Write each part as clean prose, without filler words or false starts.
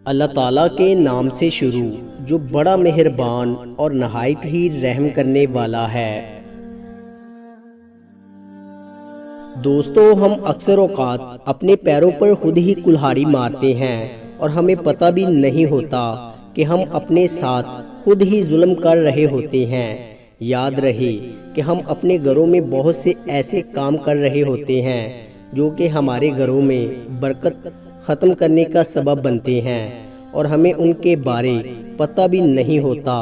اللہ تعالیٰ کے نام سے شروع جو بڑا مہربان اور نہایت ہی رحم کرنے والا ہے۔ دوستو، ہم اکثر اوقات اپنے پیروں پر خود ہی کلہاڑی مارتے ہیں اور ہمیں پتہ بھی نہیں ہوتا کہ ہم اپنے ساتھ خود ہی ظلم کر رہے ہوتے ہیں۔ یاد رہے کہ ہم اپنے گھروں میں بہت سے ایسے کام کر رہے ہوتے ہیں جو کہ ہمارے گھروں میں برکت ختم کرنے کا سبب بنتے ہیں اور ہمیں ان کے بارے پتہ بھی نہیں ہوتا،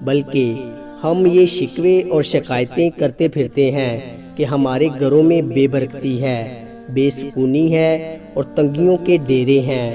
بلکہ ہم یہ شکوے اور شکایتیں کرتے پھرتے ہیں کہ ہمارے گھروں میں بے برکتی ہے، بے سکونی ہے اور تنگیوں کے ڈیرے ہیں۔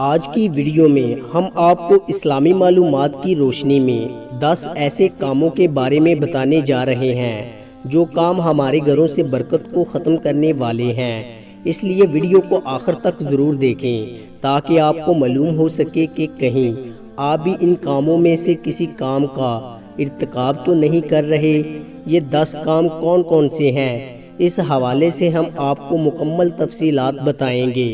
آج کی ویڈیو میں ہم آپ کو اسلامی معلومات کی روشنی میں 10 ایسے کاموں کے بارے میں بتانے جا رہے ہیں جو کام ہمارے گھروں سے برکت کو ختم کرنے والے ہیں۔ اس لیے ویڈیو کو آخر تک ضرور دیکھیں تاکہ آپ کو معلوم ہو سکے کہ کہیں آپ بھی ان کاموں میں سے کسی کام کا ارتکاب تو نہیں کر رہے۔ یہ 10 کام کون کون سے ہیں، اس حوالے سے ہم آپ کو مکمل تفصیلات بتائیں گے۔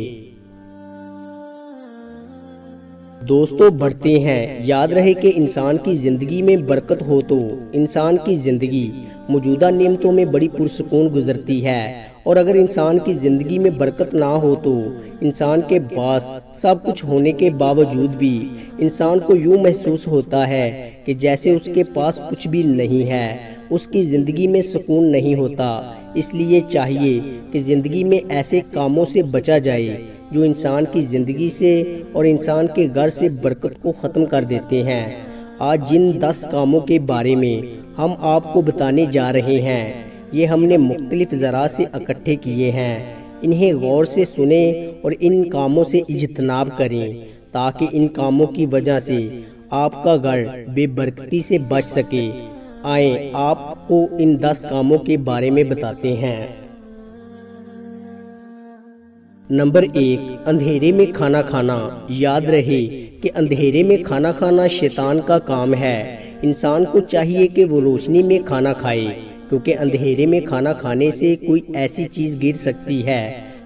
دوستو، بڑھتے ہیں۔ یاد رہے کہ انسان کی زندگی میں برکت ہو تو انسان کی زندگی موجودہ نعمتوں میں بڑی پرسکون گزرتی ہے، اور اگر انسان کی زندگی میں برکت نہ ہو تو انسان کے پاس سب کچھ ہونے کے باوجود بھی انسان کو یوں محسوس ہوتا ہے کہ جیسے اس کے پاس کچھ بھی نہیں ہے، اس کی زندگی میں سکون نہیں ہوتا۔ اس لیے چاہیے کہ زندگی میں ایسے کاموں سے بچا جائے جو انسان کی زندگی سے اور انسان کے گھر سے برکت کو ختم کر دیتے ہیں۔ آج جن 10 کاموں کے بارے میں ہم آپ کو بتانے جا رہے ہیں، یہ ہم نے مختلف ذرائع سے اکٹھے کیے ہیں۔ انہیں غور سے سنیں اور ان کاموں سے اجتناب کریں تاکہ ان کاموں کی وجہ سے آپ کا گھر بے برکتی سے بچ سکے۔ آئیں آپ کو ان 10 کاموں کے بارے میں بتاتے ہیں۔ نمبر 1، اندھیرے میں کھانا کھانا۔ یاد رہے کہ اندھیرے میں کھانا کھانا شیطان کا کام ہے۔ انسان کو چاہیے کہ وہ روشنی میں کھانا کھائے، کیونکہ اندھیرے میں کھانا کھانے سے کوئی ایسی چیز گر سکتی ہے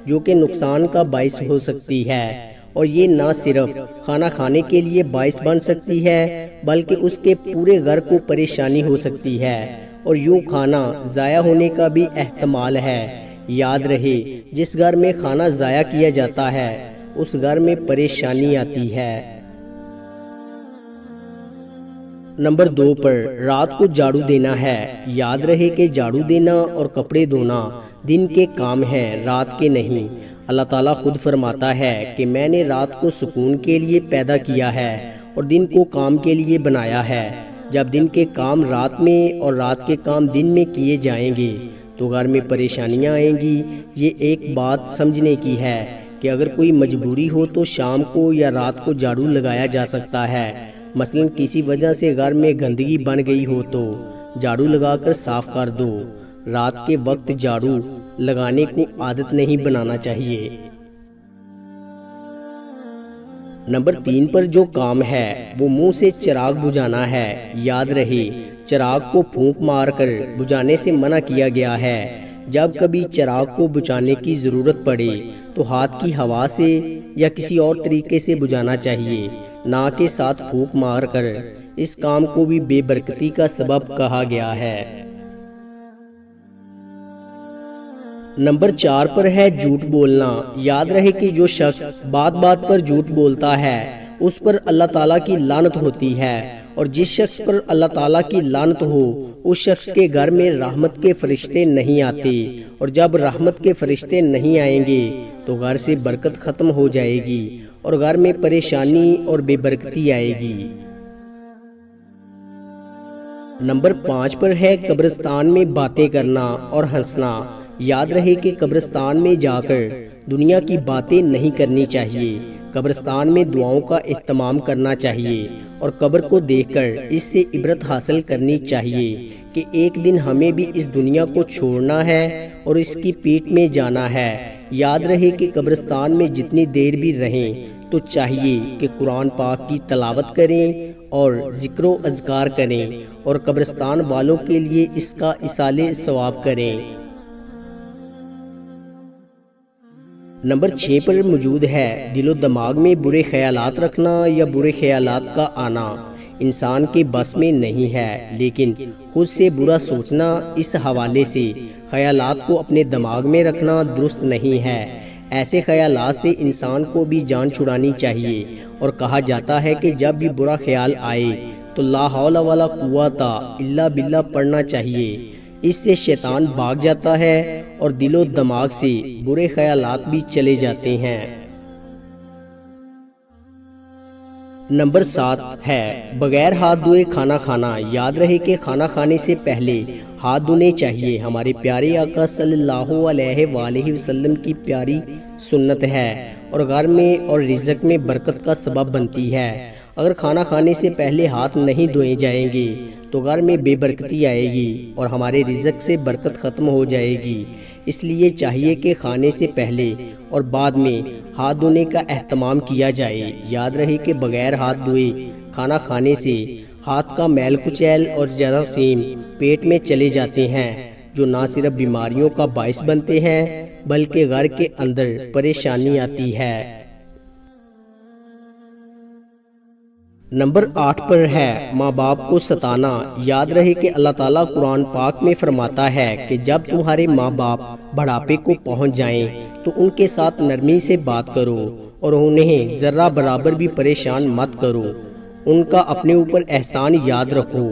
جو کہ نقصان کا باعث ہو سکتی ہے، اور یہ نہ صرف کھانا کھانے کے لیے باعث بن سکتی ہے بلکہ اس کے پورے گھر کو پریشانی ہو سکتی ہے، اور یوں کھانا ضائع ہونے کا بھی احتمال ہے۔ یاد رہے، جس گھر میں کھانا ضائع کیا جاتا ہے اس گھر میں پریشانی آتی ہے۔ نمبر 2 پر رات کو جھاڑو دینا ہے۔ یاد رہے کہ جھاڑو دینا اور کپڑے دھونا دن کے کام ہیں، رات کے نہیں۔ اللہ تعالیٰ خود فرماتا ہے کہ میں نے رات کو سکون کے لیے پیدا کیا ہے اور دن کو کام کے لیے بنایا ہے۔ جب دن کے کام رات میں اور رات کے کام دن میں کیے جائیں گے تو گھر میں پریشانیاں آئیں گی۔ یہ ایک بات سمجھنے کی ہے کہ اگر کوئی مجبوری ہو تو شام کو یا رات کو جھاڑو لگایا جا سکتا ہے۔ مثلا کسی وجہ سے گھر میں گندگی بن گئی ہو تو جھاڑو لگا کر صاف کر دو۔ رات کے وقت جھاڑو لگانے کو عادت نہیں بنانا چاہیے۔ نمبر 3 پر جو کام ہے وہ منہ سے چراغ بجھانا ہے۔ یاد رہے، چراغ کو پھونک مار کر بجھانے سے منع کیا گیا ہے۔ جب کبھی چراغ کو بجھانے کی ضرورت پڑے تو ہاتھ کی ہوا سے یا کسی اور طریقے سے بجھانا چاہیے، نہ کہ ساتھ پھونک مار کر۔ اس کام کو بھی بے برکتی کا سبب کہا گیا ہے۔ نمبر 4 پر ہے جھوٹ بولنا۔ یاد رہے کہ جو شخص بات بات پر جھوٹ بولتا ہے اس پر اللہ تعالیٰ کی لعنت ہوتی ہے، اور جس شخص پر اللہ تعالیٰ کی لعنت ہو اس شخص کے گھر میں رحمت کے فرشتے نہیں آتے، اور جب رحمت کے فرشتے نہیں آئیں گے تو گھر سے برکت ختم ہو جائے گی اور گھر میں پریشانی اور بے برکتی آئے گی۔ نمبر 5 پر ہے قبرستان میں باتیں کرنا اور ہنسنا۔ یاد رہے کہ قبرستان میں جا کر دنیا کی باتیں نہیں کرنی چاہیے۔ قبرستان میں دعاؤں کا اہتمام کرنا چاہیے اور قبر کو دیکھ کر اس سے عبرت حاصل کرنی چاہیے کہ ایک دن ہمیں بھی اس دنیا کو چھوڑنا ہے اور اس کی پیٹ میں جانا ہے۔ یاد رہے کہ قبرستان میں جتنی دیر بھی رہیں تو چاہیے کہ قرآن پاک کی تلاوت کریں اور ذکر و اذکار کریں اور قبرستان والوں کے لیے اس کا ایصال ثواب کریں۔ نمبر 6 پر موجود ہے دل و دماغ میں برے خیالات رکھنا یا برے خیالات کا آنا انسان کے بس میں نہیں ہے، لیکن خود سے برا سوچنا اس حوالے سے خیالات کو اپنے دماغ میں رکھنا درست نہیں ہے۔ ایسے خیالات سے انسان کو بھی جان چھڑانی چاہیے، اور کہا جاتا ہے کہ جب بھی برا خیال آئے تو لا حول ولا قوت الا باللہ پڑھنا چاہیے۔ اس سے شیطان بھاگ جاتا ہے اور دل و دماغ سے برے خیالات بھی چلے جاتے ہیں۔ نمبر 7 ہے بغیر ہاتھ دھوئے کھانا کھانا۔ یاد رہے کہ کھانا کھانے سے پہلے ہاتھ دھونے چاہیے۔ ہمارے پیارے آقا صلی اللہ علیہ وآلہ وسلم کی پیاری سنت ہے، اور گھر میں اور رزق میں برکت کا سبب بنتی ہے۔ اگر کھانا کھانے سے پہلے ہاتھ نہیں دھوئے جائیں گے تو گھر میں بے برکتی آئے گی اور ہمارے رزق سے برکت ختم ہو جائے گی۔ اس لیے چاہیے کہ کھانے سے پہلے اور بعد میں ہاتھ دھونے کا اہتمام کیا جائے۔ یاد رہے کہ بغیر ہاتھ دھوئے کھانا کھانے سے ہاتھ کا میل کچیل اور جراثیم پیٹ میں چلے جاتے ہیں، جو نہ صرف بیماریوں کا باعث بنتے ہیں بلکہ گھر کے اندر پریشانی آتی ہے۔ نمبر 8 پر ہے ماں باپ کو ستانا۔ یاد رہے کہ اللہ تعالیٰ قرآن پاک میں فرماتا ہے کہ جب تمہارے ماں باپ بڑھاپے کو پہنچ جائیں تو ان کے ساتھ نرمی سے بات کرو اور انہیں ذرہ برابر بھی پریشان مت کرو۔ ان کا اپنے اوپر احسان یاد رکھو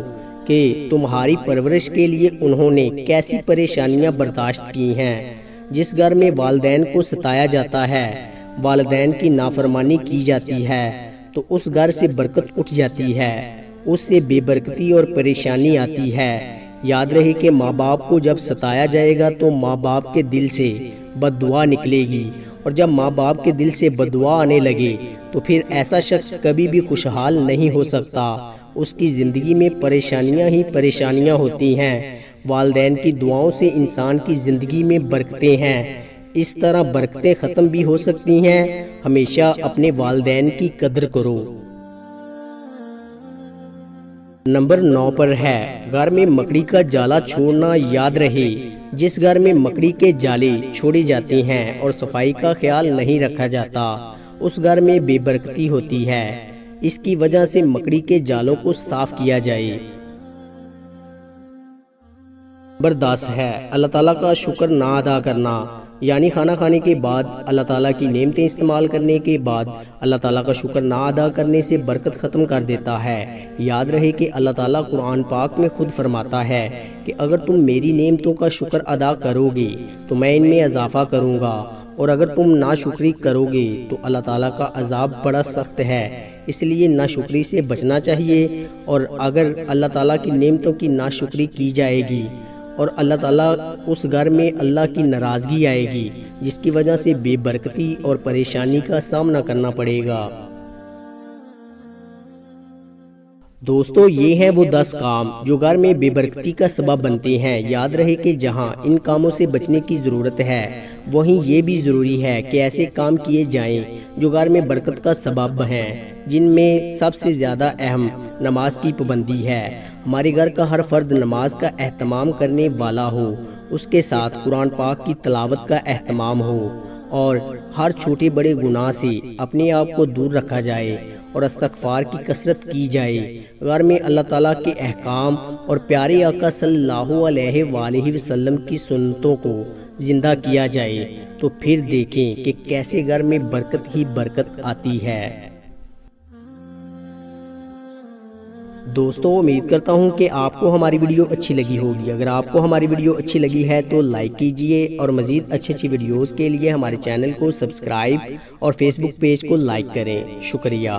کہ تمہاری پرورش کے لیے انہوں نے کیسی پریشانیاں برداشت کی ہیں۔ جس گھر میں والدین کو ستایا جاتا ہے، والدین کی نافرمانی کی جاتی ہے، تو اس گھر سے برکت اٹھ جاتی ہے، اس سے بے برکتی اور پریشانی آتی ہے۔ یاد رہے کہ ماں باپ کو جب ستایا جائے گا تو ماں باپ کے دل سے بد دعا نکلے گی، اور جب ماں باپ کے دل سے بد دعا آنے لگے تو پھر ایسا شخص کبھی بھی خوشحال نہیں ہو سکتا۔ اس کی زندگی میں پریشانیاں ہی پریشانیاں ہوتی ہیں۔ والدین کی دعاؤں سے انسان کی زندگی میں برکتیں ہیں، اس طرح برکتیں ختم بھی ہو سکتی ہیں۔ ہمیشہ اپنے والدین کی قدر کرو۔ نمبر 9 پر ہے گھر میں مکڑی کا جالا چھوڑنا۔ یاد رہے جس گھر میں مکڑی کے جالے چھوڑے جاتے ہیں اور صفائی کا خیال نہیں رکھا جاتا، اس گھر میں بے برکتی ہوتی ہے۔ اس کی وجہ سے مکڑی کے جالوں کو صاف کیا جائے۔ نمبر 10 ہے اللہ تعالیٰ کا شکر نہ ادا کرنا، یعنی کھانا کھانے کے بعد اللہ تعالیٰ کی نعمتیں استعمال کرنے کے بعد اللہ تعالیٰ کا شکر نہ ادا کرنے سے برکت ختم کر دیتا ہے۔ یاد رہے کہ اللہ تعالیٰ قرآن پاک میں خود فرماتا ہے کہ اگر تم میری نعمتوں کا شکر ادا کرو گے تو میں ان میں اضافہ کروں گا، اور اگر تم ناشکری کرو گے تو اللہ تعالیٰ کا عذاب بڑا سخت ہے۔ اس لیے ناشکری سے بچنا چاہیے، اور اگر اللہ تعالیٰ کی نعمتوں کی ناشکری کی جائے گی اور اللہ تعالیٰ اس گھر میں اللہ کی ناراضگی آئے گی، جس کی وجہ سے بے برکتی اور پریشانی کا سامنا کرنا پڑے گا۔ دوستو یہ ہیں وہ 10 کام جو گھر میں بے برکتی کا سبب بنتے ہیں۔ یاد رہے کہ جہاں ان کاموں سے بچنے کی ضرورت ہے وہیں یہ بھی ضروری ہے کہ ایسے کام کیے جائیں جو گھر میں برکت کا سبب ہیں، جن میں سب سے زیادہ اہم نماز کی پابندی ہے۔ ہمارے گھر کا ہر فرد نماز کا اہتمام کرنے والا ہو، اس کے ساتھ قرآن پاک کی تلاوت کا اہتمام ہو، اور ہر چھوٹے بڑے گناہ سے اپنے آپ کو دور رکھا جائے اور استغفار کی کثرت کی جائے۔ گھر میں اللہ تعالیٰ کے احکام اور پیارے آقا صلی اللہ علیہ وآلہ وسلم کی سنتوں کو زندہ کیا جائے، تو پھر دیکھیں کہ کیسے گھر میں برکت ہی برکت آتی ہے۔ دوستو امید کرتا ہوں کہ آپ کو ہماری ویڈیو اچھی لگی ہوگی۔ اگر آپ کو ہماری ویڈیو اچھی لگی ہے تو لائک کیجئے، اور مزید اچھی ویڈیوز کے لیے ہمارے چینل کو سبسکرائب اور فیس بک پیج کو لائک کریں۔ شکریہ۔